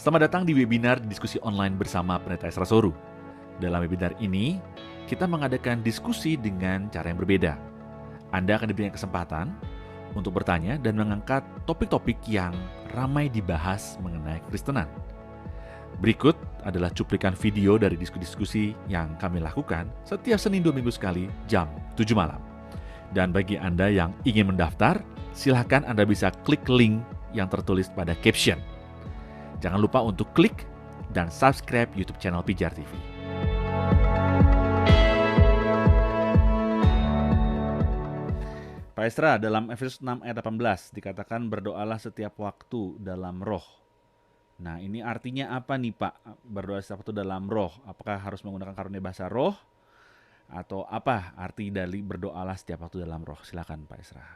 Selamat datang di webinar diskusi online bersama Pendeta Esra Soru. Dalam webinar ini, kita mengadakan diskusi dengan cara yang berbeda. Anda akan diberikan kesempatan untuk bertanya dan mengangkat topik-topik yang ramai dibahas mengenai Kristenan. Berikut adalah cuplikan video dari diskusi-diskusi yang kami lakukan setiap Senin 2 minggu sekali jam 7 malam. Dan bagi Anda yang ingin mendaftar, silakan Anda bisa klik link yang tertulis pada caption. Jangan lupa untuk klik dan subscribe YouTube channel Pijar TV. Pak Esra, dalam Efesus 6 ayat 18 dikatakan berdoalah setiap waktu dalam roh. Nah, ini artinya apa nih Pak? Berdoa setiap waktu dalam roh. Apakah harus menggunakan karunia bahasa roh? Atau apa arti dari berdoalah setiap waktu dalam roh? Silakan Pak Esra.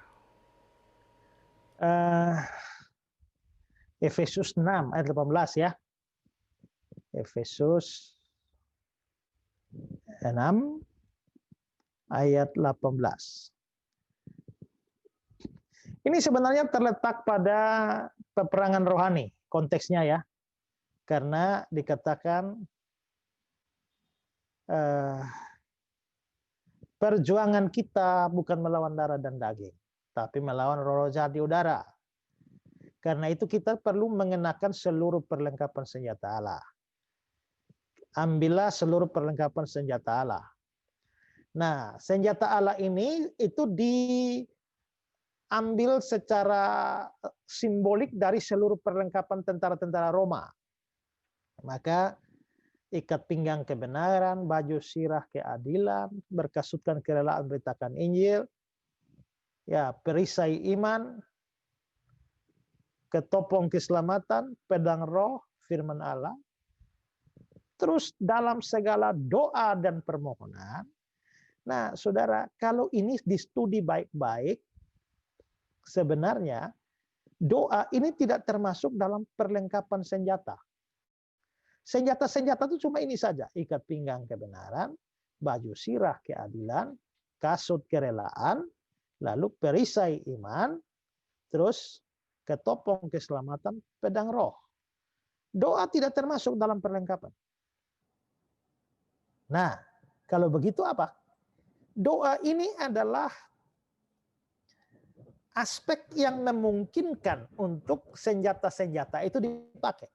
Efesus 6 ayat 18 ya. Efesus 6 ayat 18. Ini sebenarnya terletak pada peperangan rohani konteksnya ya. Karena dikatakan perjuangan kita bukan melawan darah dan daging, tapi melawan roh-roh jahat di udara. Karena itu kita perlu mengenakan seluruh perlengkapan senjata Allah. Ambillah seluruh perlengkapan senjata Allah. Nah, senjata Allah ini itu diambil secara simbolik dari seluruh perlengkapan tentara-tentara Roma. Maka ikat pinggang kebenaran, baju sirah keadilan, berkasutkan kerelaan beritakan Injil, ya perisai iman, ketopong keselamatan, pedang roh, firman Allah. Terus dalam segala doa dan permohonan. Nah, saudara, kalau ini distudi baik-baik, sebenarnya doa ini tidak termasuk dalam perlengkapan senjata. Senjata-senjata itu cuma ini saja. Ikat pinggang kebenaran, baju sirah keadilan, kasut kerelaan, lalu perisai iman, terus ketopong keselamatan, pedang roh. Doa tidak termasuk dalam perlengkapan. Nah, kalau begitu apa? Doa ini adalah aspek yang memungkinkan untuk senjata-senjata itu dipakai.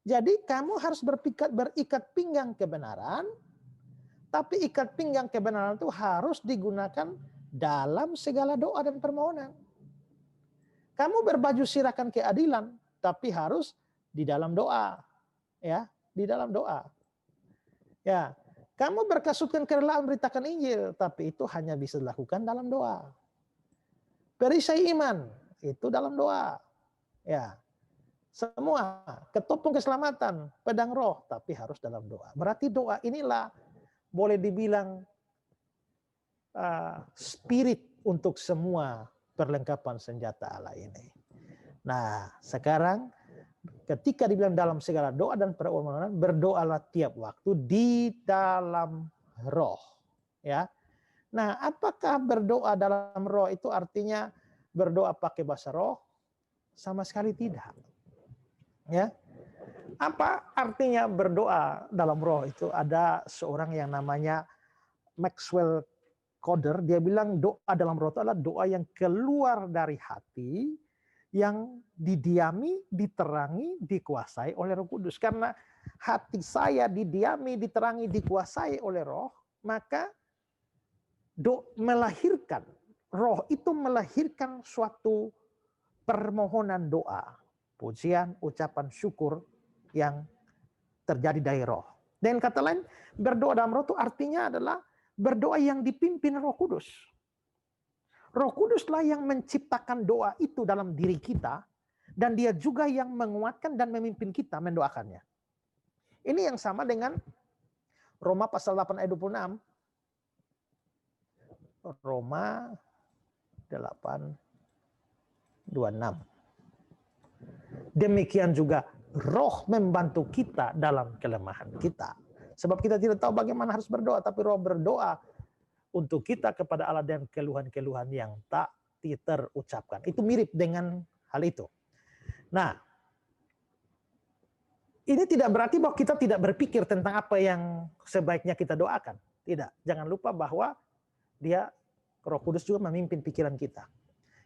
Jadi kamu harus berikat pinggang kebenaran, tapi ikat pinggang kebenaran itu harus digunakan dalam segala doa dan permohonan. Kamu berbaju sirahkan keadilan, tapi harus di dalam doa. Ya, di dalam doa. Ya, kamu berkasutkan kerelaan beritakan Injil, tapi itu hanya bisa dilakukan dalam doa. Perisai iman, itu dalam doa. Ya, semua ketopong keselamatan, pedang roh, tapi harus dalam doa. Berarti doa inilah boleh dibilang spirit untuk semua perlengkapan senjata Allah ini. Nah, sekarang ketika dibilang dalam segala doa dan permohonan, berdoalah tiap waktu di dalam roh. Ya. Nah, apakah berdoa dalam roh itu artinya berdoa pakai bahasa roh? Sama sekali tidak. Ya. Apa artinya berdoa dalam roh itu? Ada seorang yang namanya Maxwell Coder, dia bilang doa dalam roh itu adalah doa yang keluar dari hati, yang didiami, diterangi, dikuasai oleh Roh Kudus. Karena hati saya didiami, diterangi, dikuasai oleh roh, maka melahirkan, roh itu melahirkan suatu permohonan doa, pujian, ucapan syukur yang terjadi dari roh. Dan kata lain, berdoa dalam roh itu artinya adalah berdoa yang dipimpin Roh Kudus. Roh Kuduslah yang menciptakan doa itu dalam diri kita, dan dia juga yang menguatkan dan memimpin kita mendoakannya. Ini yang sama dengan Roma pasal 8 ayat 26. Roma 8:26. Demikian juga roh membantu kita dalam kelemahan kita. Sebab kita tidak tahu bagaimana harus berdoa, tapi roh berdoa untuk kita kepada Allah dan keluhan-keluhan yang tak terucapkan. Itu mirip dengan hal itu. Nah, ini tidak berarti bahwa kita tidak berpikir tentang apa yang sebaiknya kita doakan. Tidak. Jangan lupa bahwa Roh Kudus juga memimpin pikiran kita.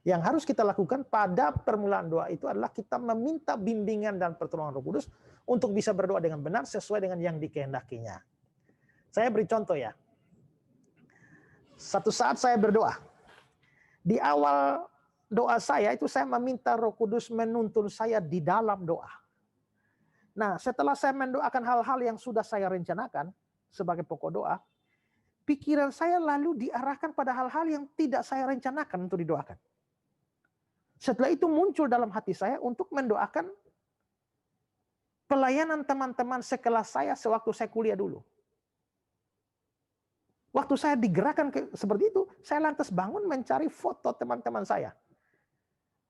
Yang harus kita lakukan pada permulaan doa itu adalah kita meminta bimbingan dan pertolongan Roh Kudus untuk bisa berdoa dengan benar sesuai dengan yang dikehendakinya. Saya beri contoh ya. Satu saat saya berdoa. Di awal doa saya itu saya meminta Roh Kudus menuntun saya di dalam doa. Nah, setelah saya mendoakan hal-hal yang sudah saya rencanakan sebagai pokok doa, pikiran saya lalu diarahkan pada hal-hal yang tidak saya rencanakan untuk didoakan. Setelah itu muncul dalam hati saya untuk mendoakan pelayanan teman-teman sekelas saya sewaktu saya kuliah dulu. Waktu saya digerakkan seperti itu, saya lantas bangun mencari foto teman-teman saya.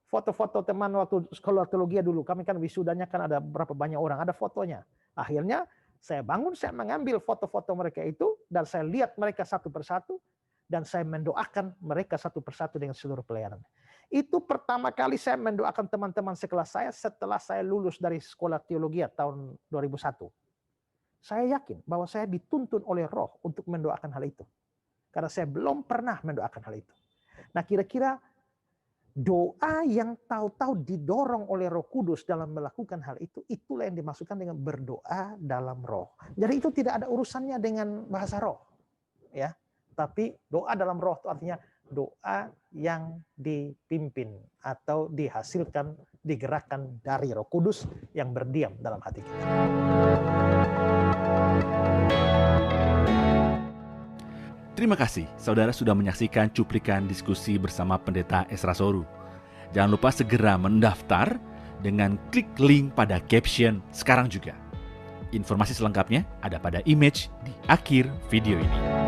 Foto-foto teman waktu sekolah teologi dulu, kami kan wisudanya kan ada berapa banyak orang, ada fotonya. Akhirnya saya bangun, saya mengambil foto-foto mereka itu, dan saya lihat mereka satu persatu, dan saya mendoakan mereka satu persatu dengan seluruh pelayanan. Itu pertama kali saya mendoakan teman-teman sekelas saya setelah saya lulus dari sekolah teologi tahun 2001. Saya yakin bahwa saya dituntun oleh Roh untuk mendoakan hal itu. Karena saya belum pernah mendoakan hal itu. Nah, kira-kira doa yang tahu-tahu didorong oleh Roh Kudus dalam melakukan hal itu, itulah yang dimaksudkan dengan berdoa dalam Roh. Jadi itu tidak ada urusannya dengan bahasa roh, ya. Tapi doa dalam Roh itu artinya doa yang dipimpin atau dihasilkan, digerakkan dari Roh Kudus yang berdiam dalam hati kita. Terima kasih saudara sudah menyaksikan cuplikan diskusi bersama Pendeta Esra Soru. Jangan lupa segera mendaftar dengan klik link pada caption sekarang juga. Informasi selengkapnya ada pada image di akhir video ini.